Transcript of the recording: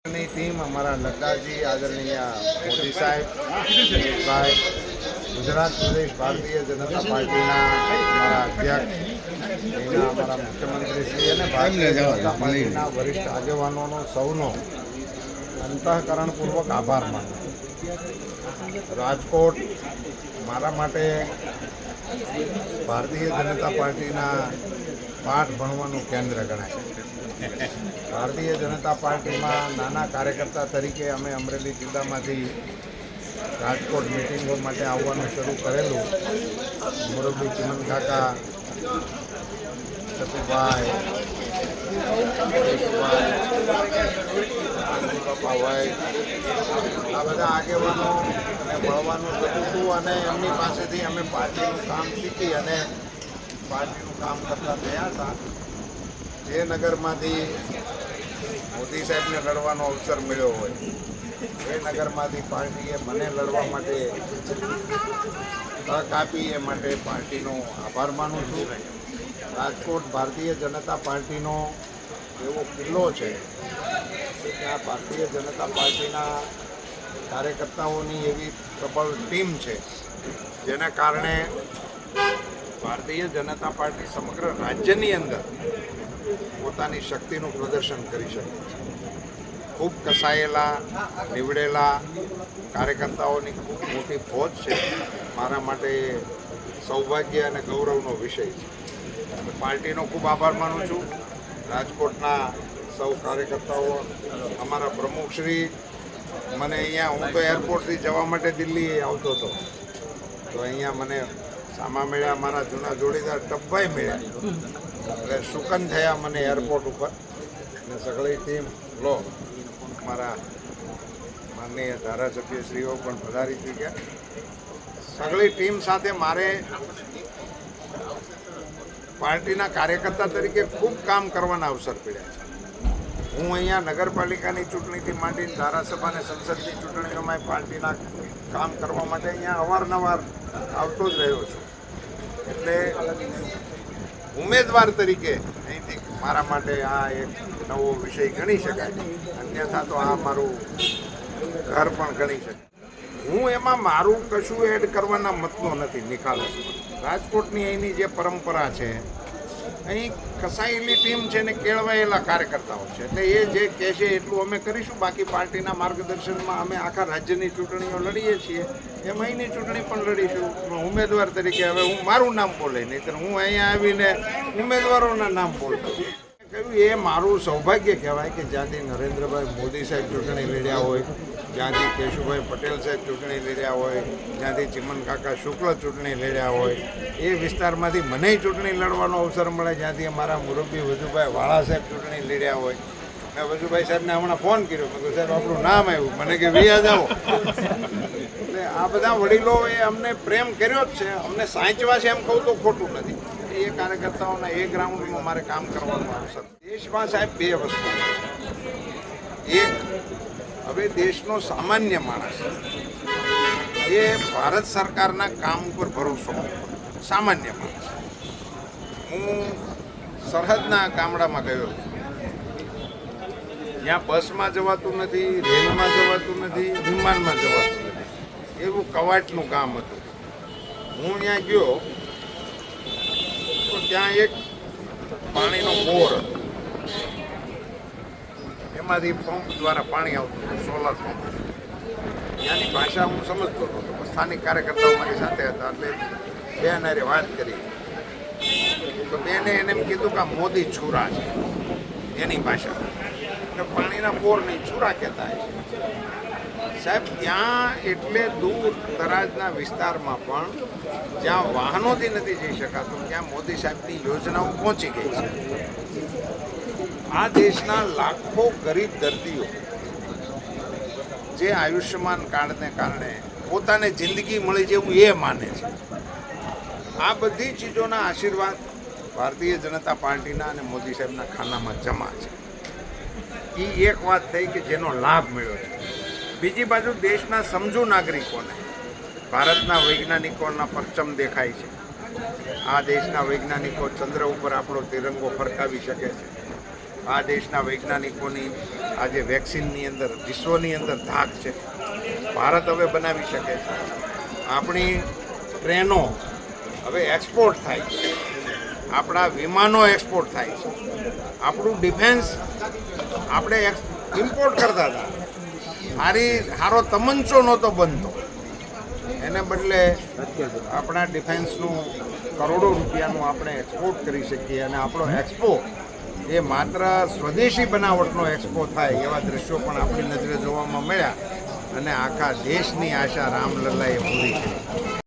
ની ટીમ અમારા નડ્ડાજી, આદરણીય મોદી સાહેબ, ભાઈ ગુજરાત પ્રદેશ ભારતીય જનતા પાર્ટીના અમારા અધ્યક્ષ, અમારા મુખ્યમંત્રી શ્રી અને ભારતીય જનતા પાર્ટીના વરિષ્ઠ આગેવાનોનો સૌનો અંતઃકરણપૂર્વક આભાર માનું. રાજકોટ મારા માટે ભારતીય જનતા પાર્ટીના પાઠ ભણવાનું કેન્દ્ર ગણાય. ભારતીય જનતા પાર્ટીમાં નાના કાર્યકર્તા તરીકે અમે અમરેલી જિલ્લામાંથી રાજકોટ મિટિંગો માટે આવવાનું શરૂ કરેલું. મુરબ્બી ચિમન કાકા, સતુભાઈ, બાપાભાઈ, આ બધા આગેવાનો અને મળવાનું થતું હતું અને એમની પાસેથી અમે પાર્ટીનું કામ શીખી અને પાર્ટીનું કામ કરતા થયા હતા. જે નગરમાંથી મોદી સાહેબને લડવાનો અવસર મળ્યો હોય એ નગરમાંથી પાર્ટીએ મને લડવા માટે તક આપી, એ માટે પાર્ટીનો આભાર માનું છું. રાજકોટ ભારતીય જનતા પાર્ટીનો એવો કિલ્લો છે કે ત્યાં ભારતીય જનતા પાર્ટીના કાર્યકર્તાઓની એવી પ્રબળ ટીમ છે જેના કારણે ભારતીય જનતા પાર્ટી સમગ્ર રાજ્યની અંદર પોતાની શક્તિનું પ્રદર્શન કરી શકે છે. ખૂબ કસાયેલા, નીવડેલા કાર્યકર્તાઓની ખૂબ મોટી ફોજ છે. મારા માટે સૌભાગ્ય અને ગૌરવનો વિષય છે. પાર્ટીનો ખૂબ આભાર માનું છું. રાજકોટના સૌ કાર્યકર્તાઓ, અમારા પ્રમુખશ્રી, મને અહીંયા, હું તો એરપોર્ટથી જવા માટે દિલ્હી આવતો હતો તો અહીંયા મને સામા મળ્યા, મારા જૂના જોડીદાર ટબ્બાઈ મળ્યા, એટલે શુકન થયા મને એરપોર્ટ ઉપર. અને સગળી ટીમ લો, મારા માનનીય ધારાસભ્યશ્રીઓ પણ પધારી ચૂક્યા. સગળી ટીમ સાથે મારે પાર્ટીના કાર્યકર્તા તરીકે ખૂબ કામ કરવાના અવસર પડ્યા છે. હું અહીંયા નગરપાલિકાની ચૂંટણીથી માંડીને ધારાસભા અને સંસદની ચૂંટણીઓમાં પાર્ટીના કામ કરવા માટે અહીંયા અવારનવાર આવતો જ રહ્યો છું. એટલે ઉમેદવાર તરીકે અહીંથી મારા માટે આ એક નવો વિષય ગણી શકાય, અન્યથા તો આ મારું ઘર પણ ગણી શકાય. હું એમાં મારું કશું એડ કરવાના મતનો નથી. નિખાલસમાં રાજકોટની અહીંની જે પરંપરા છે, અહીં કસાયેલી ટીમ છે ને કેળવાયેલા કાર્યકર્તાઓ છે, એટલે એ જે કહેશે એટલું અમે કરીશું. બાકી પાર્ટીના માર્ગદર્શનમાં અમે આખા રાજ્યની ચૂંટણીઓ લડીએ છીએ, એમ અહીંની ચૂંટણી પણ લડીશું. ઉમેદવાર તરીકે હવે હું મારું નામ બોલે, નહીં હું અહીંયા આવીને ઉમેદવારોના નામ બોલતો કહ્યું. એ મારું સૌભાગ્ય કહેવાય કે જ્યાંથી નરેન્દ્રભાઈ મોદી સાહેબ ચૂંટણી લડ્યા હોય, જ્યાંથી કેશુભાઈ પટેલ સાહેબ ચૂંટણી લડ્યા હોય, જ્યાંથી ચિમન કાકા શુક્લ ચૂંટણી લડ્યા હોય, એ વિસ્તારમાંથી મને ચૂંટણી લડવાનો અવસર મળે. જ્યાંથી અમારા મુરબ્બી વજુભાઈ વાળા સાહેબ ચૂંટણી લડ્યા હોય, મેં વજુભાઈ સાહેબને હમણાં ફોન કર્યો, મેં કહ્યું સાહેબ આપણું નામ આવ્યું, મને કે વિયા જાઓ. એટલે આ બધા વડીલોએ અમને પ્રેમ કર્યો જ છે, અમને સાચવા છે એમ કહું તો ખોટું નથી. એ કાર્યકર્તાઓના એ ગ્રાઉન્ડમાં મારે કામ કરવાનું અવસર. દેશમાં સાહેબ બે વસ્તુ છે. એક, હવે દેશનો સામાન્ય માણસ એ ભારત સરકારના કામ ઉપર ભરોસો કરે, સામાન્ય માણસ. હું સરહદના ગામડામાં ગયો, જ્યાં બસમાં જવાતું નથી, રેલમાં જવાતું નથી, વિમાનમાં જવાતું નથી, એવું કવાટનું ગામ હતું. હું ત્યાં ગયો તો ત્યાં એક પાણીનો બોર હતો, એમાંથી પંપ દ્વારા પાણી આવતું હતું, સોલર પંપ. ત્યાંની ભાષા હું સમજતો હતો. સ્થાનિક કાર્યકર્તાઓ મારી સાથે હતા, એટલે બેન હારે વાત કરી તો બેને એને એમ કીધું કે આ મોદી છુરા છે, એની ભાષા. એટલે પાણીના બોરને છુરા કહેતા છે સાહેબ. ત્યાં એટલે દૂર દરાજના વિસ્તારમાં પણ જ્યાં વાહનોથી નથી જઈ શકાતું, ત્યાં મોદી સાહેબની યોજનાઓ પહોંચી ગઈ છે. આ દેશના લાખો ગરીબ દર્દીઓ જે આયુષ્યમાન કાર્ડને કારણે પોતાને જિંદગી મળી જેવું એ માને છે, આ બધી ચીજોના આશીર્વાદ ભારતીય જનતા પાર્ટીના અને મોદી સાહેબના ખાનામાં જમા છે. એ એક વાત થઈ કે જેનો લાભ મળ્યો છે. બીજી બાજુ દેશના સમજુ નાગરિકોને ભારતના વૈજ્ઞાનિકોના પરચમ દેખાય છે. આ દેશના વૈજ્ઞાનિકો ચંદ્ર ઉપર આપણો તિરંગો ફરકાવી શકે છે. આ દેશના વૈજ્ઞાનિકોની આજે વેક્સિનની અંદર વિશ્વની અંદર ધાક છે. ભારત હવે બનાવી શકે છે. આપણી ટ્રેનો હવે એક્સપોર્ટ થાય છે, આપણા વિમાનો એક્સપોર્ટ થાય છે, આપણું ડિફેન્સ આપણે ઇમ્પોર્ટ કરતા હતા. સારો તમંચો નહોતો બનતો, એને બદલે આપણા ડિફેન્સનું કરોડો રૂપિયાનું આપણે એક્સપોર્ટ કરી શકીએ અને આપણો એક્સપો એ માત્ર સ્વદેશી બનાવટનો એક્સપો થાય એવા દ્રશ્યો પણ આપણી નજરે જોવામાં મળ્યા અને આખા દેશની આશા રામલલ્લાએ પૂરી કરી.